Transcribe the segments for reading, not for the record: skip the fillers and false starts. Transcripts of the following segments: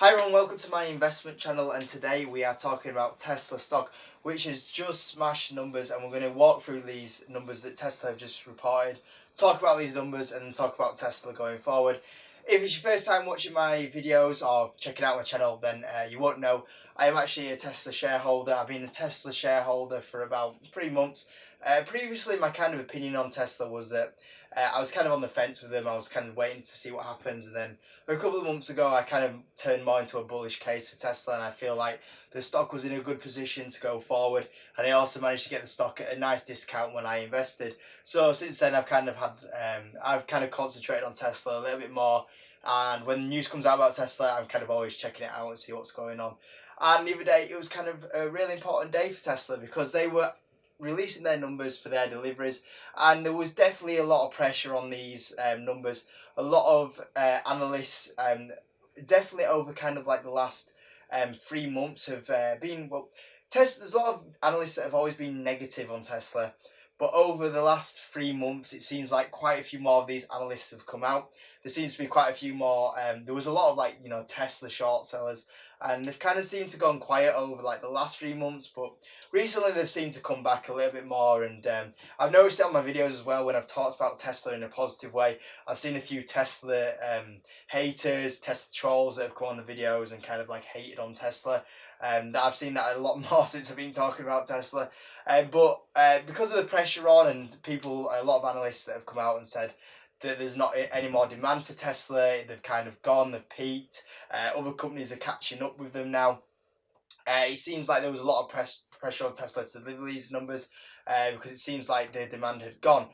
Hi everyone, welcome to my investment channel, and today we are talking about Tesla stock, which has just smashed numbers, and we're going to walk through these numbers that Tesla have just reported, talk about these numbers and talk about Tesla going forward. If it's your first time watching my videos or checking out my channel, then you won't know. I am actually a Tesla shareholder. I've been a Tesla shareholder for about 3 months. Previously, my kind of opinion on Tesla was that I was kind of on the fence with them. I was kind of waiting to see what happens, and then a couple of months ago, I kind of turned more into a bullish case for Tesla, and I feel like the stock was in a good position to go forward, and I also managed to get the stock at a nice discount when I invested. So since then, I've kind of concentrated on Tesla a little bit more, and when news comes out about Tesla, I'm kind of always checking it out and see what's going on. And the other day, it was kind of a really important day for Tesla because they were releasing their numbers for their deliveries, and there was definitely a lot of pressure on these numbers. A lot of analysts, definitely over kind of like the last 3 months, have been Tesla. There's a lot of analysts that have always been negative on Tesla, but over the last 3 months, it seems like quite a few more of these analysts have come out. There seems to be quite a few more. There was a lot of Tesla short sellers, and they've kind of seemed to gone quiet over like the last 3 months, but recently they've seemed to come back a little bit more. And I've noticed it on my videos as well when I've talked about Tesla in a positive way. I've seen a few Tesla haters, Tesla trolls that have come on the videos and kind of like hated on Tesla. That I've seen that a lot more since I've been talking about Tesla. But because of the pressure on, and a lot of analysts that have come out and said that there's not any more demand for Tesla, they've kind of gone, they've peaked. Other companies are catching up with them now. It seems like there was a lot of pressure on Tesla to deliver these numbers because it seems like the demand had gone.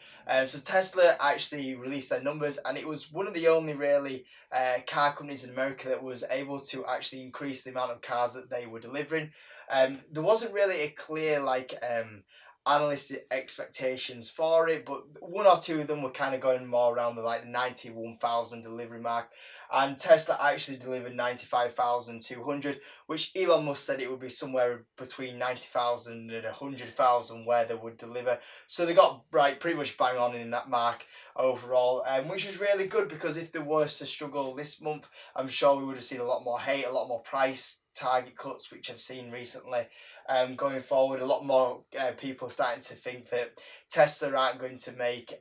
So Tesla actually released their numbers, and it was one of the only really car companies in America that was able to actually increase the amount of cars that they were delivering. There wasn't really a clear analyst expectations for it, but one or two of them were kind of going more around the 91,000 delivery mark, and Tesla actually delivered 95,200, which Elon Musk said it would be somewhere between 90,000 and 100,000 where they would deliver. So they got right pretty much bang on in that mark overall, which was really good, because if they were to struggle this month, I'm sure we would have seen a lot more hate, a lot more price target cuts, which I've seen recently. Going forward, a lot more people starting to think that Tesla aren't going to make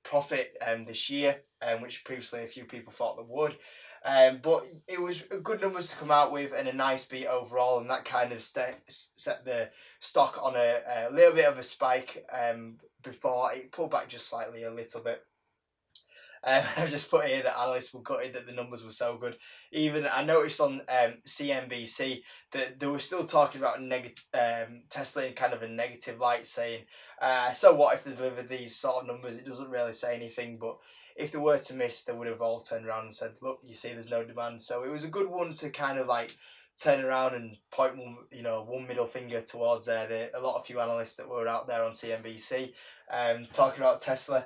profit this year, which previously a few people thought they would. But it was good numbers to come out with and a nice beat overall, and that kind of set the stock on a little bit of a spike before it pulled back just slightly a little bit. I've just put here that analysts were gutted that the numbers were so good. Even I noticed on CNBC that they were still talking about Tesla in kind of a negative light, saying, so what if they deliver these sort of numbers? It doesn't really say anything, but if they were to miss, they would have all turned around and said, look, you see, there's no demand. So it was a good one to kind of turn around and point one middle finger towards a lot of few analysts that were out there on CNBC talking about Tesla.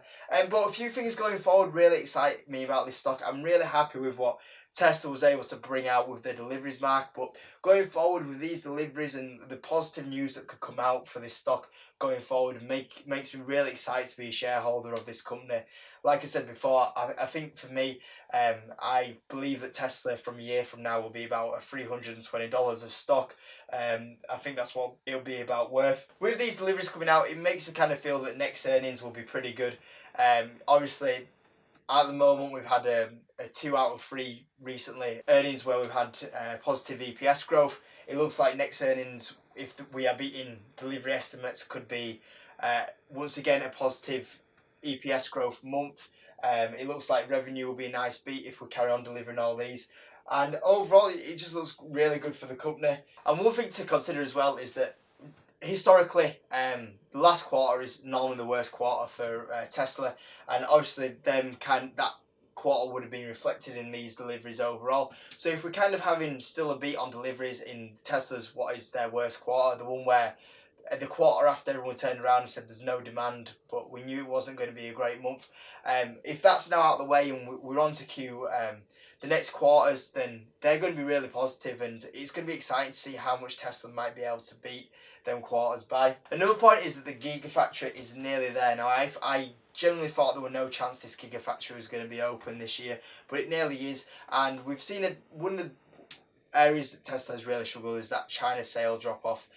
But a few things going forward really excite me about this stock. I'm really happy with what Tesla was able to bring out with the deliveries mark, but going forward with these deliveries and the positive news that could come out for this stock going forward makes me really excited to be a shareholder of this company. Like I said before, I think for me, I believe that Tesla from a year from now will be about $320 a stock. I think that's what it'll be about worth. With these deliveries coming out, it makes me kind of feel that next earnings will be pretty good. Obviously, at the moment, we've had a 2 out of 3 recently earnings where we've had positive EPS growth. It looks like next earnings, if we are beating delivery estimates, could be once again a positive EPS growth month. It looks like revenue will be a nice beat if we carry on delivering all these. And overall, it just looks really good for the company. And one thing to consider as well is that historically, the last quarter is normally the worst quarter for Tesla, and obviously that quarter would have been reflected in these deliveries overall. So if we're kind of having still a beat on deliveries in Tesla's what is their worst quarter, the one where the quarter after everyone turned around and said there's no demand, but we knew it wasn't going to be a great month. If that's now out of the way and we're on to the next quarters, then they're going to be really positive, and it's going to be exciting to see how much Tesla might be able to beat them quarters by. Another point is that the Gigafactory is nearly there. Now, I generally thought there were no chance this Gigafactory was going to be open this year, but it nearly is, and we've seen one of the areas that Tesla has really struggled is that China sale drop off,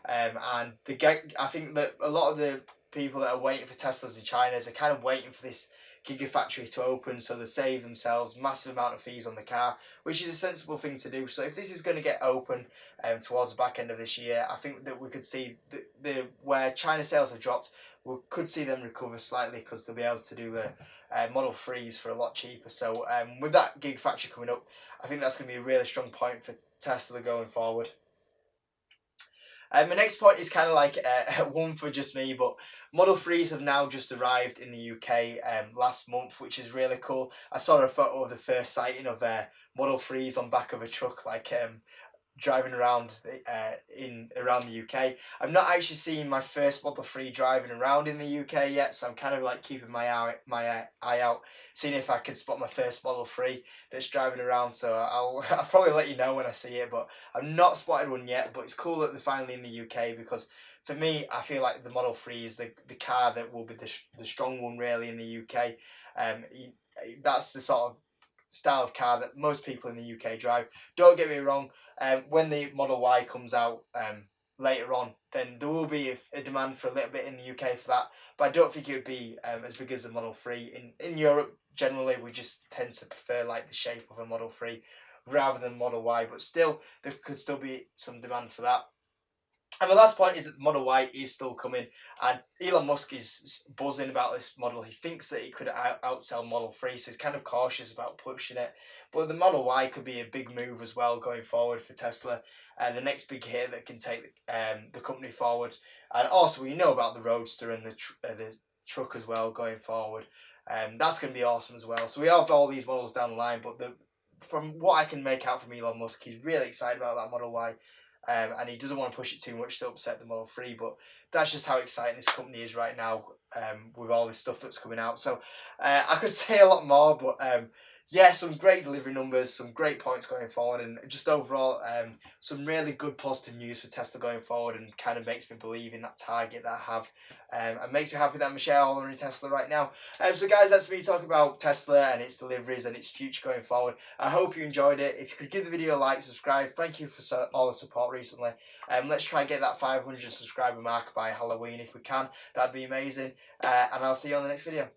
and I think that a lot of the people that are waiting for Teslas in China are kind of waiting for this gigafactory to open, so they save themselves massive amount of fees on the car, which is a sensible thing to do. So if this is going to get open towards the back end of this year, I think that we could see the where China sales have dropped, we could see them recover slightly because they'll be able to do the Model 3s for a lot cheaper. So with that gigafactory coming up, I think that's going to be a really strong point for Tesla going forward. My next point is kind of like one for just me, but Model 3s have now just arrived in the UK last month, which is really cool. I saw a photo of the first sighting of Model 3s on back of a truck, like driving around in around the UK. I've not actually seen my first Model 3 driving around in the UK yet, so I'm kind of like keeping my eye out, seeing if I can spot my first Model 3 that's driving around. So I'll probably let you know when I see it, but I've not spotted one yet. But it's cool that they're finally in the UK, because for me, I feel like the Model 3 is the car that will be the strong one really in the UK. That's the sort of style of car that most people in the UK drive. Don't get me wrong, when the Model Y comes out later on, then there will be a demand for a little bit in the UK for that, but I don't think it would be as big as the Model 3. In Europe, generally, we just tend to prefer like the shape of a Model 3 rather than Model Y, but still, there could still be some demand for that. And the last point is that the Model Y is still coming, and Elon Musk is buzzing about this model. He thinks that it could outsell Model 3, so he's kind of cautious about pushing it. But the Model Y could be a big move as well going forward for Tesla, the next big hit that can take the company forward. And also, we know about the Roadster and the truck as well going forward. That's going to be awesome as well. So we have all these models down the line, but from what I can make out from Elon Musk, he's really excited about that Model Y. And he doesn't want to push it too much to upset the Model 3, but that's just how exciting this company is right now with all this stuff that's coming out. So I could say a lot more, but yeah, some great delivery numbers, some great points going forward, and just overall some really good positive news for Tesla going forward, and kind of makes me believe in that target that I have, and makes me happy that I'm a shareholder in Tesla right now. So guys, that's me talking about Tesla and its deliveries and its future going forward. I hope you enjoyed it. If you could give the video a like, subscribe. Thank you for all the support recently. Let's try and get that 500 subscriber mark by Halloween if we can. That'd be amazing. And I'll see you on the next video.